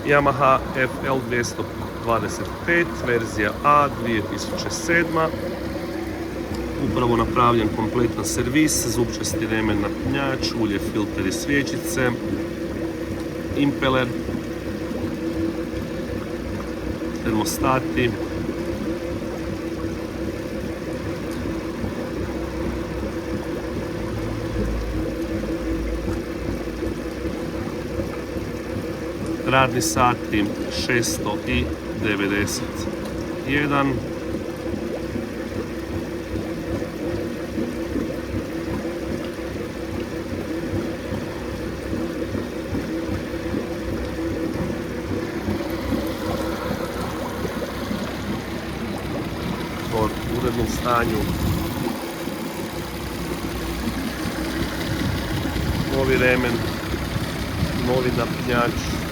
Yamaha FL 225, verzija A, 2007. Upravo napravljen kompletan servis, zupčasti remen napinjač, ulje, filter i svječice, impeler, termostati, radni sati 691, u urednom stanju, novi remen, novi napinjač,